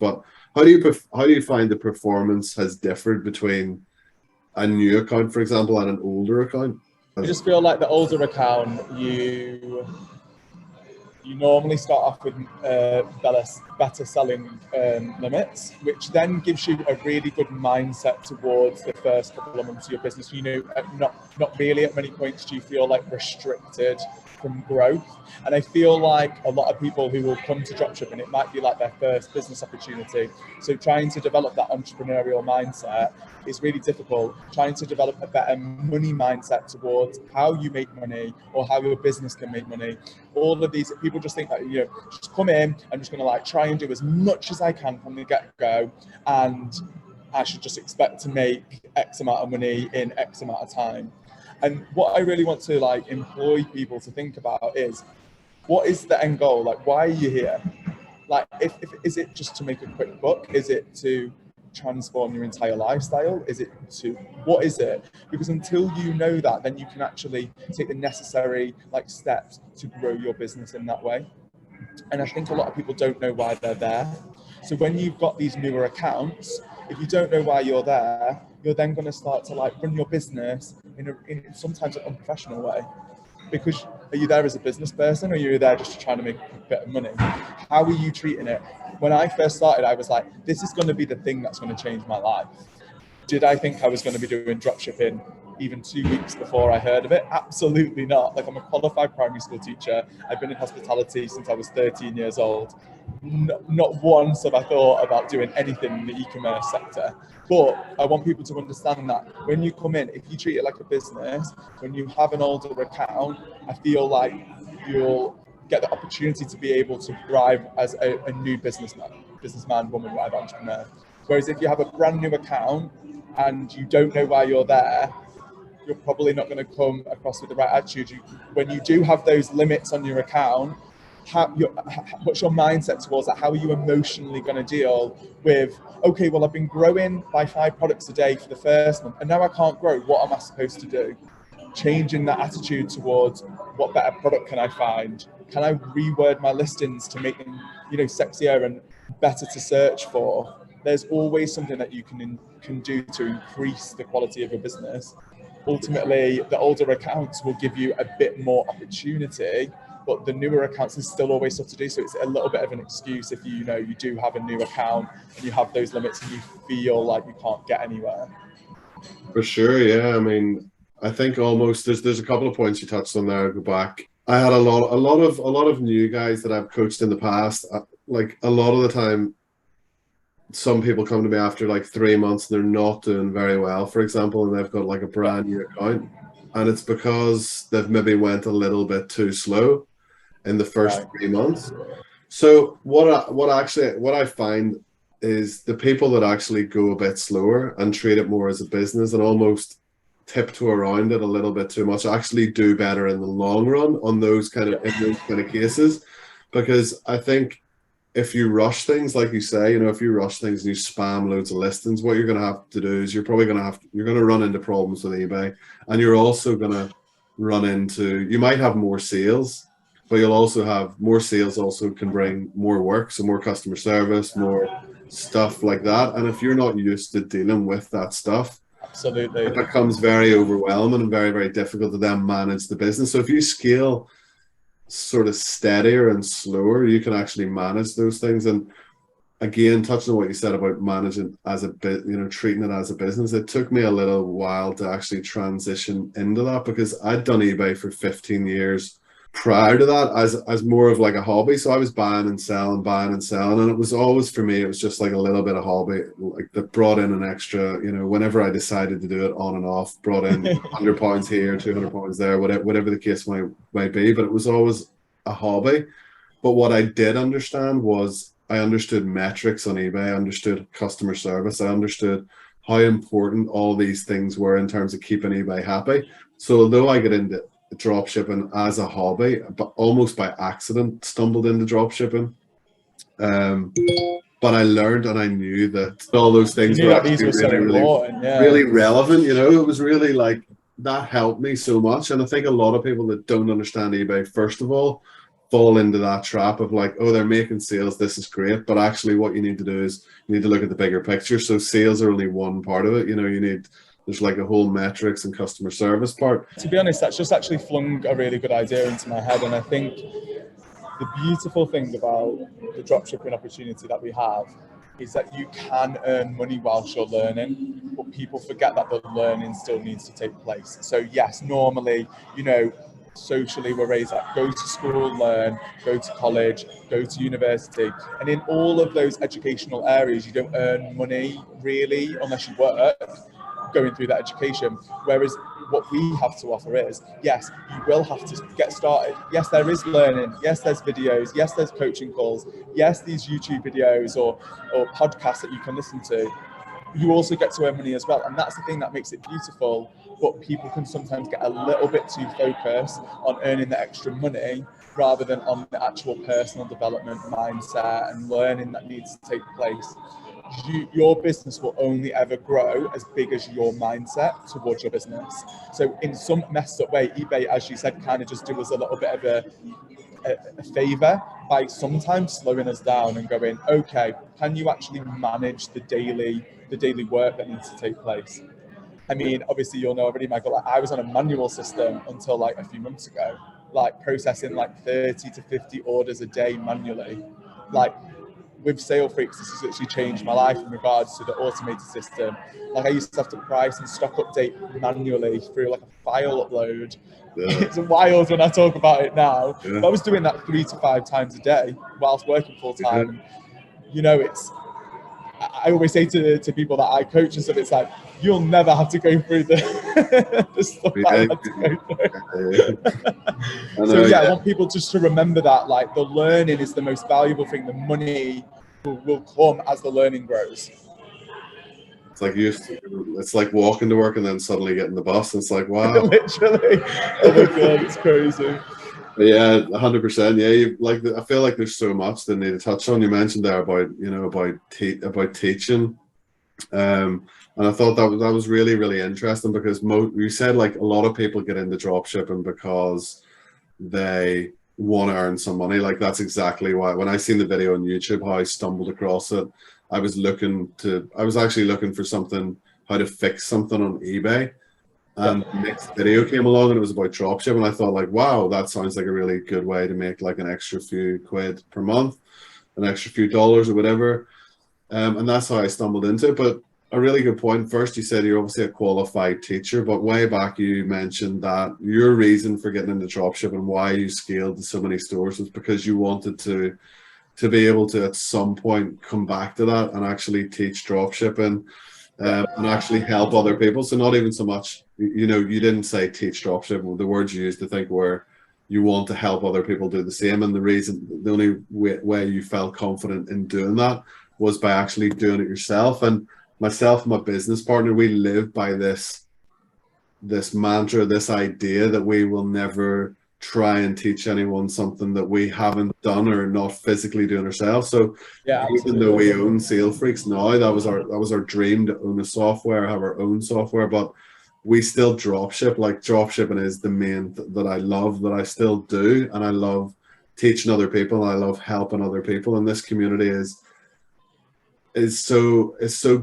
But how do you find the performance has differed between a new account, for example, and an older account? I just feel like the older account, you normally start off with better selling limits, which then gives you a really good mindset towards the first couple of months of your business. You know, not really at many points do you feel like restricted from growth. And I feel like a lot of people who will come to dropshipping, it might be like their first business opportunity. So trying to develop that entrepreneurial mindset is really difficult. Trying to develop a better money mindset towards how you make money or how your business can make money. All of these people just think that, you know, just come in, I'm just going to like try and do as much as I can from the get-go, and I should just expect to make X amount of money in X amount of time. And what I really want to like employ people to think about is, what is the end goal? Like, why are you here? Like, if is it just to make a quick buck? Is it to transform your entire lifestyle? Is it to, what is it? Because until you know that, then you can actually take the necessary like steps to grow your business in that way. And I think a lot of people don't know why they're there. So when you've got these newer accounts, if you don't know why you're there, you're then going to start to like run your business in sometimes an unprofessional way. Because are you there as a business person, or are you there just trying to make a bit of money? How are you treating it? When I first started, I was like, this is going to be the thing that's going to change my life. Did I think I was going to be doing dropshipping even 2 weeks before I heard of it? Absolutely not. Like, I'm a qualified primary school teacher. I've been in hospitality since I was 13 years old. Not once have I thought about doing anything in the e-commerce sector. But I want people to understand that when you come in, if you treat it like a business, when you have an older account, I feel like you'll get the opportunity to be able to thrive as a new businessman, woman, whatever, entrepreneur. Whereas if you have a brand new account and you don't know why you're there, you're probably not going to come across with the right attitude. When you do have those limits on your account, what's your mindset towards that? How are you emotionally going to deal with, okay, well, I've been growing by 5 products a day for the first month, and now I can't grow. What am I supposed to do? Changing that attitude towards, what better product can I find? Can I reword my listings to make them, you know, sexier and better to search for? There's always something that you can do to increase the quality of your business. Ultimately, the older accounts will give you a bit more opportunity, but the newer accounts, there's still always stuff to do. So it's a little bit of an excuse if you know you do have a new account and you have those limits and you feel like you can't get anywhere. For sure, yeah. I mean, I think almost there's a couple of points you touched on there. I'll go back. I had a lot of new guys that I've coached in the past. Like, a lot of the time, some people come to me after like 3 months and they're not doing very well, for example, and they've got like a brand new account, and it's because they've maybe went a little bit too slow in the first 3 months. So what I find is the people that actually go a bit slower and treat it more as a business and almost tiptoe around it a little bit too much actually do better in the long run on those kind of cases. Because I think if you rush things, like you say, you know, if you rush things and you spam loads of listings, what you're going to have to do is you're going to run into problems with eBay, and you're also going to run into, you might have more sales, but you'll also have more sales also can bring more work, so more customer service, more stuff like that. And if you're not used to dealing with that stuff, absolutely, it becomes very overwhelming and very, very difficult to then manage the business. So if you scale sort of steadier and slower, you can actually manage those things. And again, touching on what you said about managing as a bit, you know, treating it as a business, it took me a little while to actually transition into that, because I'd done eBay for 15 years prior to that as more of like a hobby. So I was buying and selling, and it was always, for me, it was just like a little bit of hobby, like that brought in an extra, you know, whenever I decided to do it on and off, brought in £100 here, £200 there, whatever the case might be, but it was always a hobby. But what I did understand was, I understood metrics on eBay, I understood customer service, I understood how important all these things were in terms of keeping eBay happy. So although I get into dropshipping as a hobby, but almost by accident stumbled into dropshipping, but I learned and I knew that all those things were actually really relevant. You know, it was really like, that helped me so much. And I think a lot of people that don't understand eBay, first of all, fall into that trap of like, oh, they're making sales, this is great, but actually what you need to do is you need to look at the bigger picture. So sales are only one part of it. You know, there's like a whole metrics and customer service part. To be honest, that's just actually flung a really good idea into my head, and I think the beautiful thing about the dropshipping opportunity that we have is that you can earn money whilst you're learning, but people forget that the learning still needs to take place. So yes, normally, you know, socially we're raised like go to school, learn, go to college, go to university, and in all of those educational areas you don't earn money really unless you work going through that education. Whereas what we have to offer is, yes, you will have to get started. Yes, there is learning. Yes, there's videos. Yes, there's coaching calls. Yes, these YouTube videos or podcasts that you can listen to. You also get to earn money as well. And that's the thing that makes it beautiful. But people can sometimes get a little bit too focused on earning the extra money rather than on the actual personal development mindset and learning that needs to take place. Your business will only ever grow as big as your mindset towards your business. So in some messed up way, eBay, as you said, kind of just do us a little bit of a favor by sometimes slowing us down and going, okay, can you actually manage the daily work that needs to take place? I mean, obviously you'll know already, Michael, like I was on a manual system until like a few months ago, like processing like 30 to 50 orders a day manually. Like with Salefreaks, this has actually changed my life in regards to the automated system. Like I used to have to price and stock update manually through like a file upload. Yeah. It's wild when I talk about it now. Yeah. But I was doing that 3 to 5 times a day whilst working full time. Yeah. You know, I always say to people that I coach and stuff, it's like, you'll never have to go through the stuff that I had to go through. So yeah, I want people just to remember that, like, the learning is the most valuable thing. The money will come as the learning grows. It's like walking to work and then suddenly getting the bus. It's like, wow. Literally. Oh my God, it's crazy. Yeah, 100%. Yeah, I feel like there's so much that I need to touch on. You mentioned there about, you know, about teaching, and I thought that was really, really interesting because you said like a lot of people get into dropshipping because they want to earn some money. Like that's exactly why when I seen the video on YouTube, how I stumbled across it, I was actually looking for something, how to fix something on eBay. And the next video came along and it was about dropshipping. And I thought like, wow, that sounds like a really good way to make like an extra few quid per month, an extra few dollars or whatever. And that's how I stumbled into it. But a really good point. First, you said you're obviously a qualified teacher, but way back you mentioned that your reason for getting into dropshipping and why you scaled to so many stores was because you wanted to be able to at some point come back to that and actually teach dropshipping. And actually help other people. So not even so much, you know, you didn't say teach dropshipping. The words you used, I think, were you want to help other people do the same. And the only way you felt confident in doing that was by actually doing it yourself. And myself and my business partner, we live by this mantra, this idea that we will never try and teach anyone something that we haven't done or not physically doing ourselves. So yeah, even though we own Salefreaks now, that was our dream to own a software, have our own software, but we still dropship. Like dropshipping is the main that I love, that I still do, and I love teaching other people, and I love helping other people. And this community is so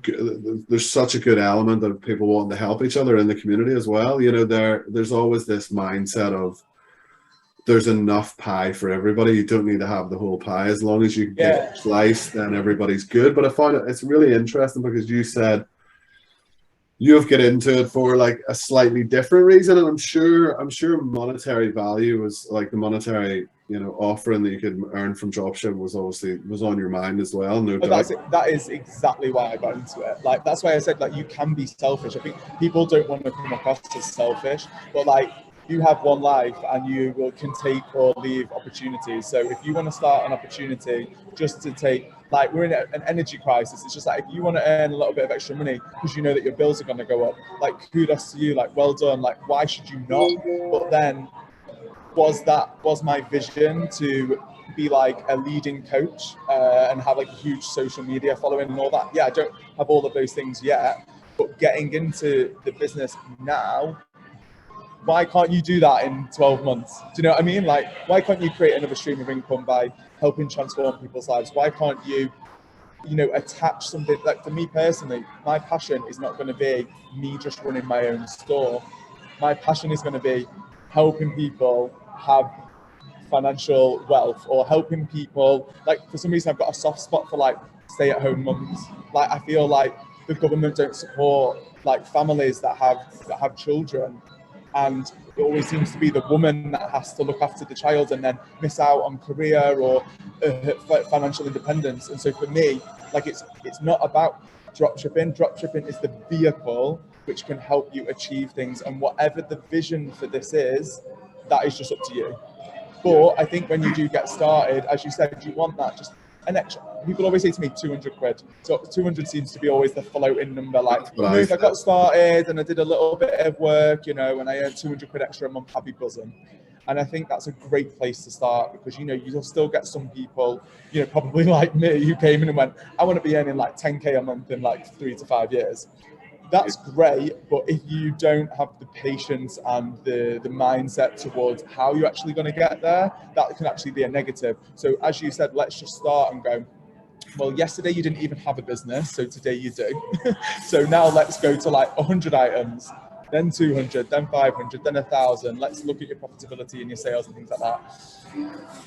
good. There's such a good element of people wanting to help each other in the community as well. You know, there's always this mindset of there's enough pie for everybody. You don't need to have the whole pie. As long as you get a slice, then everybody's good. But I find it's really interesting because you said you've get into it for like a slightly different reason, and I'm sure monetary value was like the monetary, you know, offering that you could earn from dropshipping was on your mind as well. No doubt. That is exactly why I got into it. Like that's why I said like you can be selfish. I think people don't want to come across as selfish, but like you have one life and you can take or leave opportunities. So if you want to start an opportunity just to take, like we're in an energy crisis, it's just like if you want to earn a little bit of extra money because you know that your bills are going to go up, like kudos to you, like well done, like why should you not? But then was my vision to be like a leading coach and have like a huge social media following and all that? Yeah, I don't have all of those things yet, but getting into the business now, why can't you do that in 12 months? Do you know what I mean? Like, why can't you create another stream of income by helping transform people's lives? Why can't you, attach something? Like, for me personally, my passion is not going to be me just running my own store. My passion is going to be helping people have financial wealth, or helping people, like, for some reason I've got a soft spot for like stay-at-home mums. Like, I feel like the government don't support like families that have children, and it always seems to be the woman that has to look after the child and then miss out on career or financial independence. And so for me, like, it's not about dropshipping. Dropshipping is the vehicle which can help you achieve things, and whatever the vision for this is, that is just up to you. But I think when you do get started, as you said, you want that just an extra. People always say to me 200 quid. So 200 seems to be always the floating number. Like, if I got started and I did a little bit of work, and I earned 200 quid extra a month, I'd be buzzing. And I think that's a great place to start, because you'll still get some people, probably like me, who came in and went, I want to be earning like 10k a month in like 3 to 5 years. That's great, but if you don't have the patience and the mindset towards how you're actually going to get there, that can actually be a negative. So as you said, let's just start and go, well, yesterday you didn't even have a business, so today you do. So now let's go to like 100 items, then 200, then 500, then 1,000. Let's look at your profitability and your sales and things like that.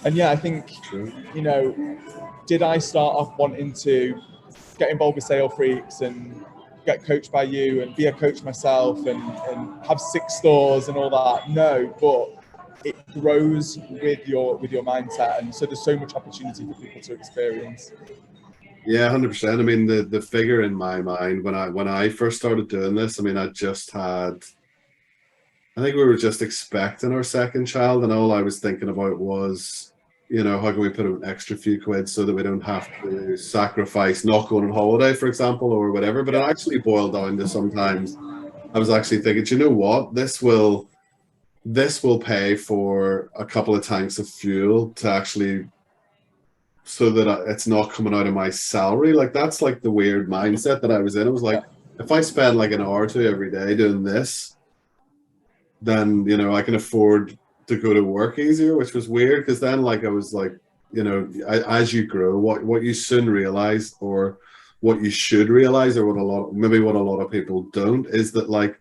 And yeah, I think, did I start off wanting to get involved with Salefreaks and get coached by you and be a coach myself and have 6 stores and all that? No, but it grows with your mindset, and so there's so much opportunity for people to experience. Yeah, 100%. I mean, the figure in my mind when I first started doing this, I mean, I think we were just expecting our second child, and all I was thinking about was, how can we put an extra few quid so that we don't have to sacrifice not going on holiday, for example, or whatever. But it actually boiled down to, sometimes I was actually thinking, you know what, this will pay for a couple of tanks of fuel to actually, so that it's not coming out of my salary. Like, that's like the weird mindset that I was in. It was like, if I spend like an hour or two every day doing this, then I can afford to go to work easier, which was weird, because then, like, I was like, as you grow, what you soon realize, or what you should realize, or what a lot of people don't, is that, like,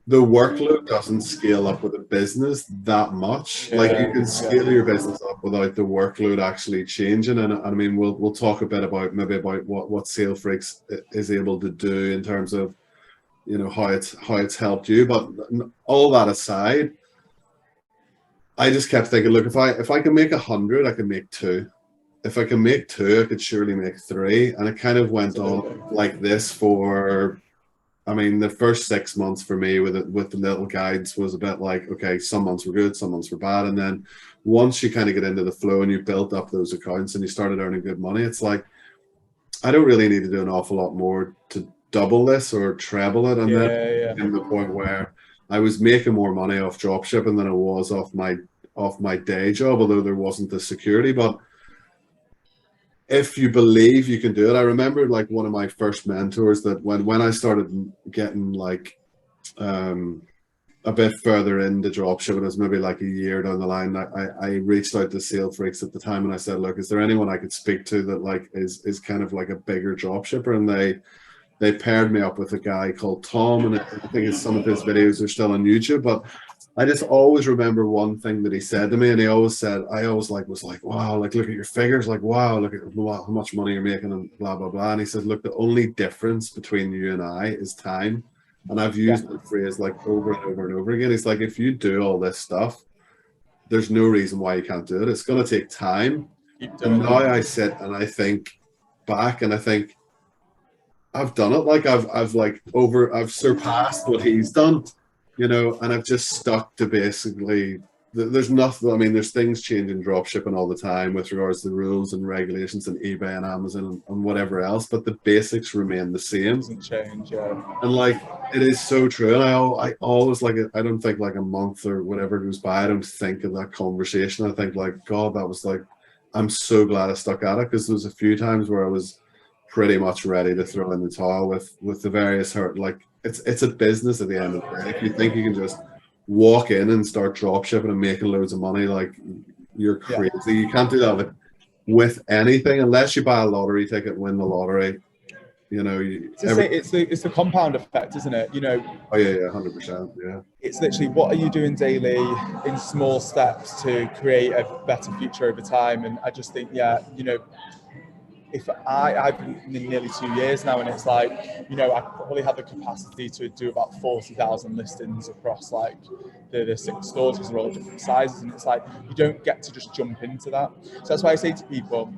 the workload doesn't scale up with a business that much. Like, you can scale your business up without the workload actually changing. And I mean, we'll talk a bit about what Salefreaks is able to do in terms of how it's helped you. But all that aside, I just kept thinking, look, if I can make 100, I can make 2. If I can make 2, I could surely make 3. And it kind of went on like this for, I mean, the first 6 months for me with the little guides was a bit like, okay, some months were good, some months were bad. And then once you kind of get into the flow and you built up those accounts and you started earning good money, it's like, I don't really need to do an awful lot more to double this or treble it. And then in the point where I was making more money off dropshipping than I was off my day job, although there wasn't the security. But if you believe you can do it, I remember, like, one of my first mentors, that when I started getting like a bit further into dropshipping, it was maybe like a year down the line, I reached out to Salefreaks at the time and I said, look, is there anyone I could speak to that, like, is kind of like a bigger dropshipper? And they paired me up with a guy called Tom, and I think some of his videos are still on YouTube. But I just always remember one thing that he said to me, and he always said, I always was like, wow, like, look at your figures, like, wow, look at how much money you're making, and blah, blah, blah. And he said, look, the only difference between you and I is time. And I've used that phrase like over and over and over again. It's like, if you do all this stuff, there's no reason why you can't do it. It's going to take time. And now I sit and I think back and I think, I've done it. Like, I've surpassed what he's done, and I've just stuck to basically, there's nothing, I mean, there's things changing dropshipping all the time with regards to the rules and regulations and eBay and Amazon and whatever else, but the basics remain the same. Doesn't change, yeah. And, like, it is so true. And I always, like, I don't think like a month or whatever goes by, I don't think of that conversation. I think, like, God, that was like, I'm so glad I stuck at it, because there was a few times where I was pretty much ready to throw in the towel with the various hurt. Like, it's a business at the end of the day. If you think you can just walk in and start drop shipping and making loads of money, like you're Yeah. crazy. You can't do that with anything unless you buy a lottery ticket and win the lottery. You know, it's the compound effect, isn't it? You know. Oh yeah, 100%. Yeah. It's literally, what are you doing daily in small steps to create a better future over time? And I just think, yeah, you know, if I've been in nearly 2 years now, and it's like, you know, I probably have the capacity to do about 40,000 listings across like the 6 stores, because they're all different sizes, and it's like you don't get to just jump into that. So that's why I say to people,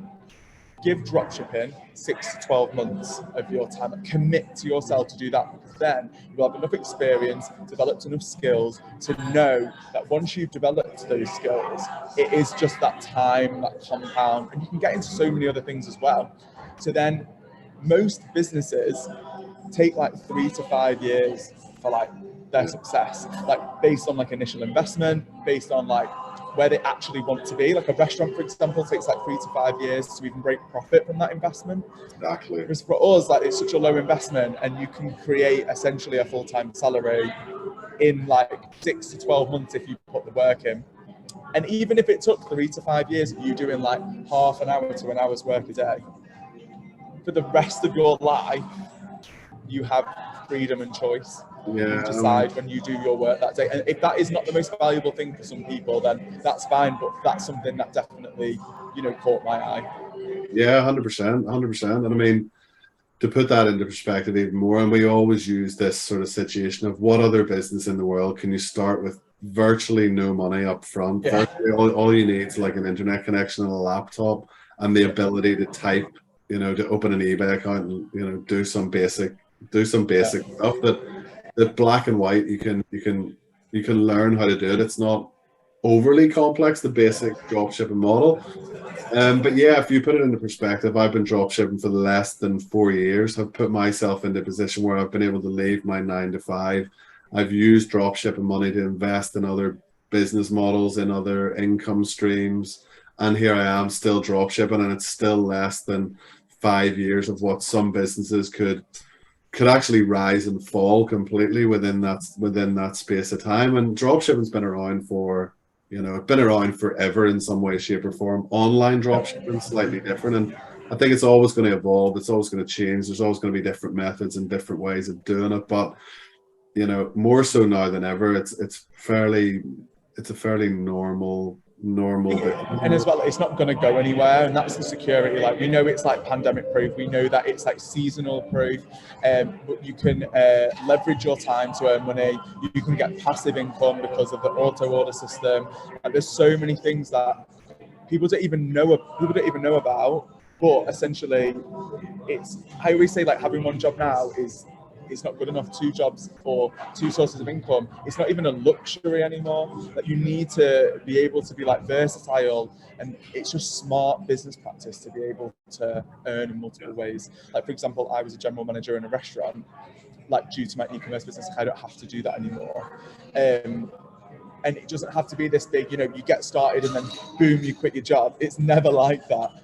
give dropshipping 6 to 12 months of your time. Commit to yourself to do that, because then you'll have enough experience, developed enough skills to know that once you've developed those skills, it is just that time, that compound, and you can get into so many other things as well. So then most businesses take like 3 to 5 years for like their success, like based on like initial investment, based on like where they actually want to be. Like a restaurant, for example, takes like 3 to 5 years to even break profit from that investment. Exactly. Whereas for us, like, it's such a low investment, and you can create essentially a full-time salary in like 6 to 12 months if you put the work in. And even if it took 3 to 5 years of you doing like half an hour to an hour's work a day, for the rest of your life, you have freedom and choice. Yeah, You decide when you do your work that day. And if that is not the most valuable thing for some people, then that's fine. But that's something that definitely, you know, caught my eye. Yeah, 100%, 100%. And I mean, to put that into perspective even more, and we always use this sort of situation of what other business in the world can you start with virtually no money up front? Yeah. Virtually all you need is like an internet connection and a laptop and the ability to type, you know, to open an eBay account and, you know, do some basic stuff that black and white you can learn how to do it. It's not overly complex, the basic drop shipping model. But yeah, if you put it into perspective, I've been drop shipping for less than 4 years. I've put myself into a position where I've been able to leave my 9 to 5. I've used drop shipping money to invest in other business models, in other income streams. And here I am still drop shipping, and it's still less than 5 years of what some businesses could actually rise and fall completely within that space of time. And dropshipping's been around for, you know, it's been around forever in some way, shape, or form. Online dropshipping slightly different, and I think it's always going to evolve. It's always going to change. There's always going to be different methods and different ways of doing it. But you know, more so now than ever, it's a fairly normal And as well, it's not going to go anywhere, and that's the security. Like, we know it's like pandemic proof, we know that it's like seasonal proof, but you can leverage your time to earn money. You can get passive income because of the auto order system. And there's so many things that people don't even know about. But essentially, I always say, like, having one job now is not good enough. 2 jobs for 2 sources of income, it's not even a luxury anymore. Like, you need to be able to be like versatile, and it's just smart business practice to be able to earn in multiple ways. Like, for example, I was a general manager in a restaurant. Like, due to my e-commerce business, I don't have to do that anymore. And it doesn't have to be this big, you know, you get started and then boom, you quit your job. It's never like that.